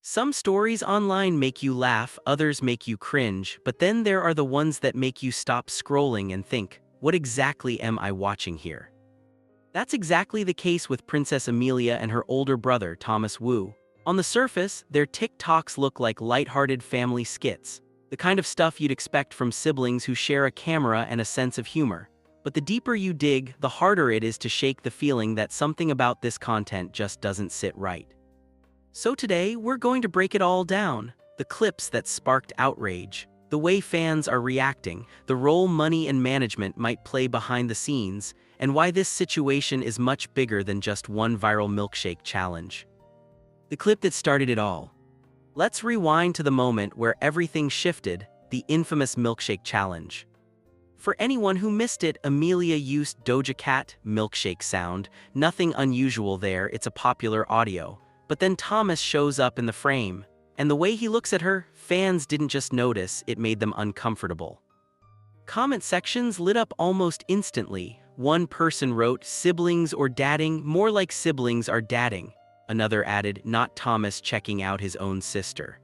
Some stories online make you laugh, others make you cringe, but then there are the ones that make you stop scrolling and think, what exactly am I watching here? That's exactly the case with Princess Amelia and her older brother, Thomas Wu. On the surface, their TikToks look like lighthearted family skits, the kind of stuff you'd expect from siblings who share a camera and a sense of humor. But the deeper you dig, the harder it is to shake the feeling that something about this content just doesn't sit right. So today, we're going to break it all down. The clips that sparked outrage, the way fans are reacting, the role money and management might play behind the scenes, and why this situation is much bigger than just one viral milkshake challenge. The clip that started it all. Let's rewind to the moment where everything shifted, the infamous milkshake challenge. For anyone who missed it, Amelia used Doja Cat milkshake sound, nothing unusual there, it's a popular audio. But then Thomas shows up in the frame, and the way he looks at her, fans didn't just notice, it made them uncomfortable. Comment sections lit up almost instantly. One person wrote, "Siblings or dadding, more like siblings are dadding." Another added, "Not Thomas checking out his own sister."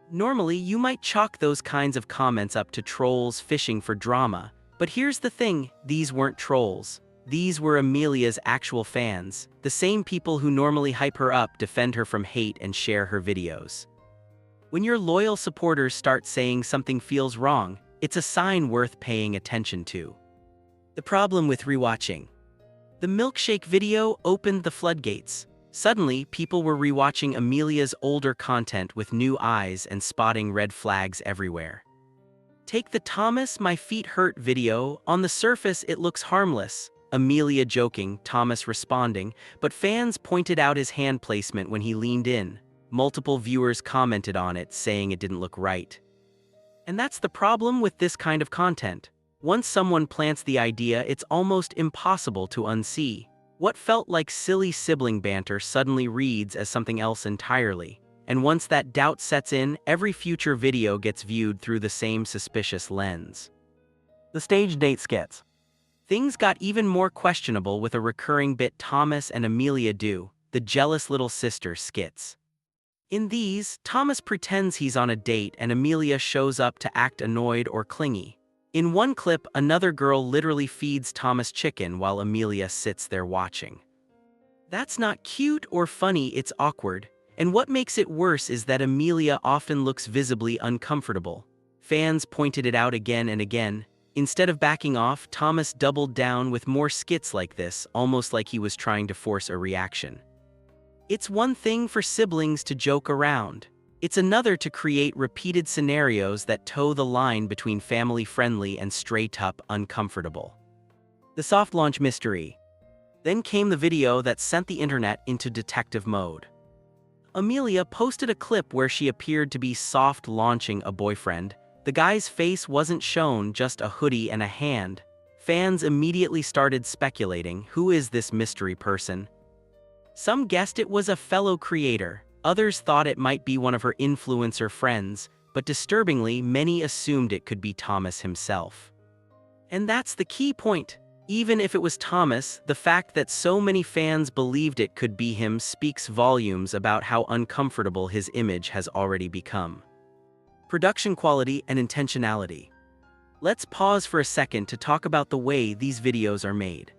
Normally, you might chalk those kinds of comments up to trolls fishing for drama, but here's the thing, these weren't trolls. These were Amelia's actual fans, the same people who normally hype her up, defend her from hate, and share her videos. When your loyal supporters start saying something feels wrong, it's a sign worth paying attention to. The problem with rewatching. The milkshake video opened the floodgates. Suddenly, people were rewatching Amelia's older content with new eyes and spotting red flags everywhere. Take the "Thomas, my feet hurt" video. On the surface, it looks harmless. Amelia joking, Thomas responding, but fans pointed out his hand placement when he leaned in. Multiple viewers commented on it, saying it didn't look right. And that's the problem with this kind of content. Once someone plants the idea, it's almost impossible to unsee. What felt like silly sibling banter suddenly reads as something else entirely. And once that doubt sets in, every future video gets viewed through the same suspicious lens. The stage date skits. Things got even more questionable with a recurring bit Thomas and Amelia do, the jealous little sister skits. In these, Thomas pretends he's on a date and Amelia shows up to act annoyed or clingy. In one clip, another girl literally feeds Thomas chicken while Amelia sits there watching. That's not cute or funny, it's awkward. And what makes it worse is that Amelia often looks visibly uncomfortable. Fans pointed it out again and again. Instead of backing off, Thomas doubled down with more skits like this, almost like he was trying to force a reaction. It's one thing for siblings to joke around. It's another to create repeated scenarios that toe the line between family-friendly and straight-up uncomfortable. The soft launch mystery. Then came the video that sent the internet into detective mode. Amelia posted a clip where she appeared to be soft launching a boyfriend. The guy's face wasn't shown, just a hoodie and a hand. Fans immediately started speculating, who is this mystery person? Some guessed it was a fellow creator, others thought it might be one of her influencer friends, but disturbingly, many assumed it could be Thomas himself. And that's the key point. Even if it was Thomas, the fact that so many fans believed it could be him speaks volumes about how uncomfortable his image has already become. Production quality and intentionality. Let's pause for a second to talk about the way these videos are made.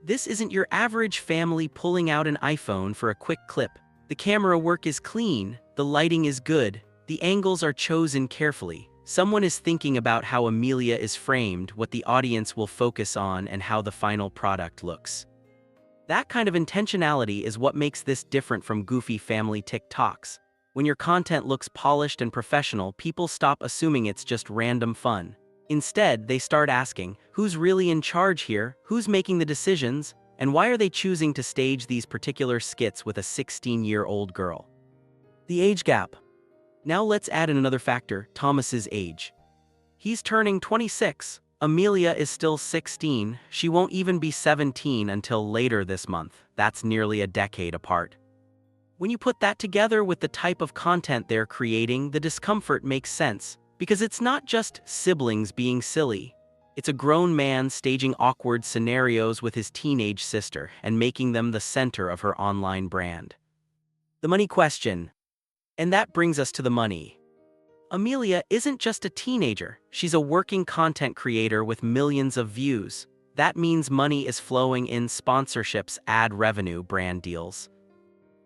This isn't your average family pulling out an iPhone for a quick clip. The camera work is clean, the lighting is good, the angles are chosen carefully. Someone is thinking about how Amelia is framed, what the audience will focus on, and how the final product looks. That kind of intentionality is what makes this different from goofy family TikToks. When your content looks polished and professional, people stop assuming it's just random fun. Instead, they start asking, who's really in charge here, who's making the decisions, and why are they choosing to stage these particular skits with a 16-year-old girl? The age gap. Now let's add in another factor, Thomas's age. He's turning 26. Amelia is still 16, she won't even be 17 until later this month. That's nearly a decade apart. When you put that together with the type of content they're creating, the discomfort makes sense, because it's not just siblings being silly. It's a grown man staging awkward scenarios with his teenage sister and making them the center of her online brand. The money question. And that brings us to the money. Amelia isn't just a teenager, she's a working content creator with millions of views. That means money is flowing in: sponsorships, ad revenue, brand deals.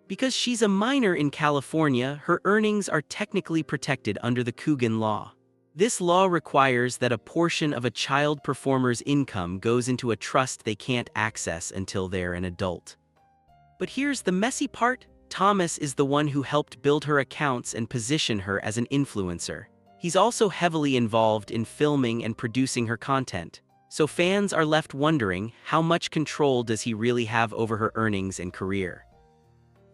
Because she's a minor in California, her earnings are technically protected under the Coogan law. This law requires that a portion of a child performer's income goes into a trust they can't access until they're an adult. But here's the messy part: Thomas is the one who helped build her accounts and position her as an influencer. He's also heavily involved in filming and producing her content. So fans are left wondering, how much control does he really have over her earnings and career?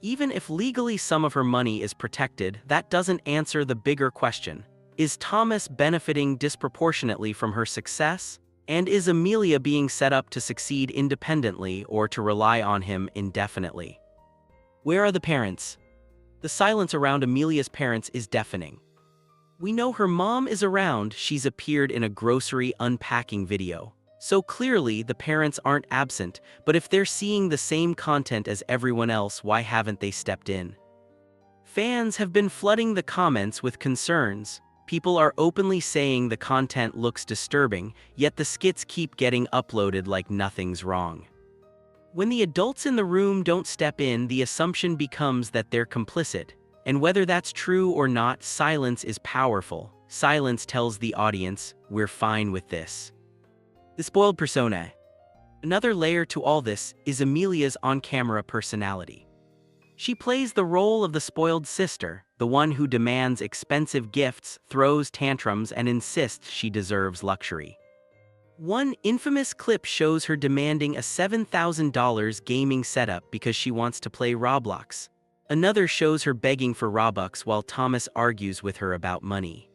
Even if legally some of her money is protected, that doesn't answer the bigger question. Is Thomas benefiting disproportionately from her success? And is Amelia being set up to succeed independently or to rely on him indefinitely? Where are the parents? The silence around Amelia's parents is deafening. We know her mom is around; she's appeared in a grocery unpacking video. So clearly the parents aren't absent, but if they're seeing the same content as everyone else, why haven't they stepped in? Fans have been flooding the comments with concerns. People are openly saying the content looks disturbing, yet the skits keep getting uploaded like nothing's wrong. When the adults in the room don't step in, the assumption becomes that they're complicit. And whether that's true or not, silence is powerful. Silence tells the audience, we're fine with this. The spoiled persona. Another layer to all this is Amelia's on-camera personality. She plays the role of the spoiled sister, the one who demands expensive gifts, throws tantrums, and insists she deserves luxury. One infamous clip shows her demanding a $7,000 gaming setup because she wants to play Roblox. Another shows her begging for Robux while Thomas argues with her about money.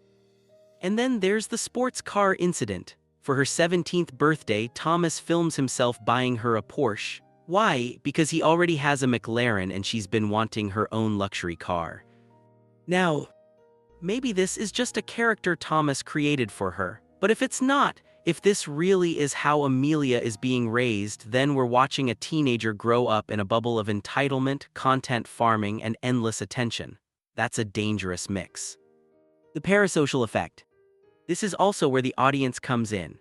And then there's the sports car incident. For her 17th birthday, Thomas films himself buying her a Porsche. Why? Because he already has a McLaren and she's been wanting her own luxury car. Now, maybe this is just a character Thomas created for her. But if it's not, if this really is how Amelia is being raised, then we're watching a teenager grow up in a bubble of entitlement, content farming, and endless attention. That's a dangerous mix. The parasocial effect. This is also where the audience comes in.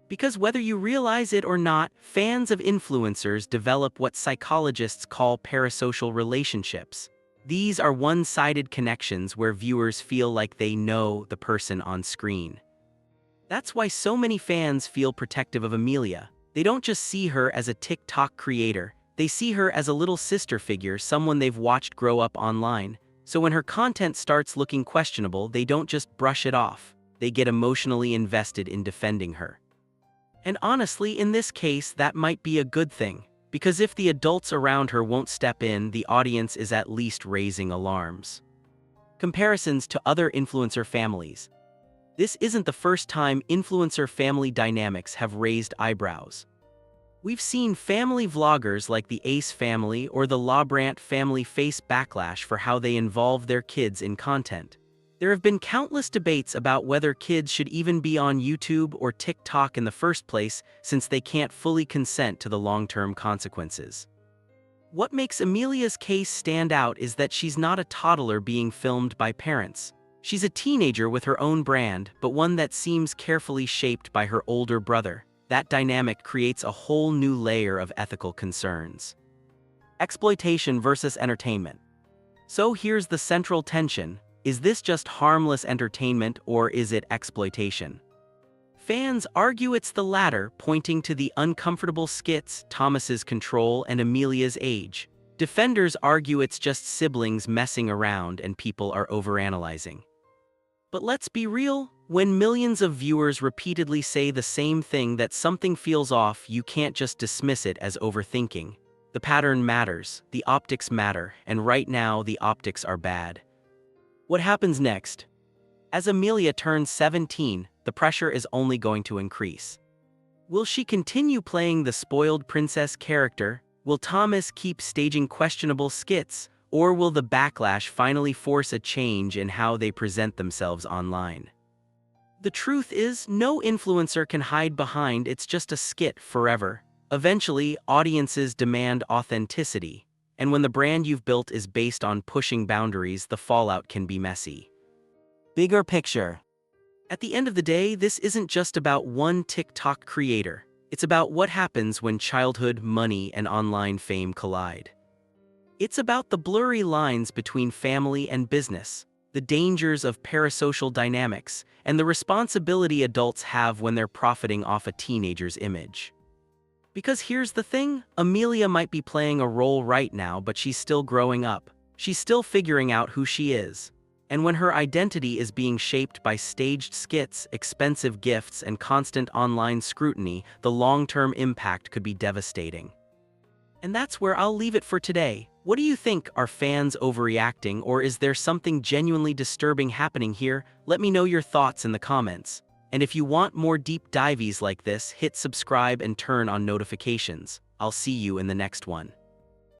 Because whether you realize it or not, fans of influencers develop what psychologists call parasocial relationships. These are one-sided connections where viewers feel like they know the person on screen. That's why so many fans feel protective of Amelia. They don't just see her as a TikTok creator, they see her as a little sister figure, someone they've watched grow up online. So when her content starts looking questionable, they don't just brush it off. They get emotionally invested in defending her. And honestly, in this case, that might be a good thing. Because if the adults around her won't step in, the audience is at least raising alarms. Comparisons to other influencer families. This isn't the first time influencer family dynamics have raised eyebrows. We've seen family vloggers like the Ace family or the LaBrant family face backlash for how they involve their kids in content. There have been countless debates about whether kids should even be on YouTube or TikTok in the first place, since they can't fully consent to the long-term consequences. What makes Amelia's case stand out is that she's not a toddler being filmed by parents. She's a teenager with her own brand, but one that seems carefully shaped by her older brother. That dynamic creates a whole new layer of ethical concerns. Exploitation versus entertainment. So here's the central tension. Is this just harmless entertainment or is it exploitation? Fans argue it's the latter, pointing to the uncomfortable skits, Thomas's control, and Amelia's age. Defenders argue it's just siblings messing around and people are overanalyzing. But let's be real, when millions of viewers repeatedly say the same thing, that something feels off, you can't just dismiss it as overthinking. The pattern matters, the optics matter, and right now the optics are bad. What happens next? As Amelia turns 17, the pressure is only going to increase. Will she continue playing the spoiled princess character? Will Thomas keep staging questionable skits? Or will the backlash finally force a change in how they present themselves online? The truth is, no influencer can hide behind "it's just a skit" forever. Eventually, audiences demand authenticity. And when the brand you've built is based on pushing boundaries, the fallout can be messy. Bigger picture. At the end of the day, this isn't just about one TikTok creator. It's about what happens when childhood, money, and online fame collide. It's about the blurry lines between family and business, the dangers of parasocial dynamics, and the responsibility adults have when they're profiting off a teenager's image. Because here's the thing, Amelia might be playing a role right now, but she's still growing up. She's still figuring out who she is. And when her identity is being shaped by staged skits, expensive gifts, and constant online scrutiny, the long-term impact could be devastating. And that's where I'll leave it for today. What do you think? Are fans overreacting, or is there something genuinely disturbing happening here? Let me know your thoughts in the comments. And if you want more deep dives like this, hit subscribe and turn on notifications. I'll see you in the next one.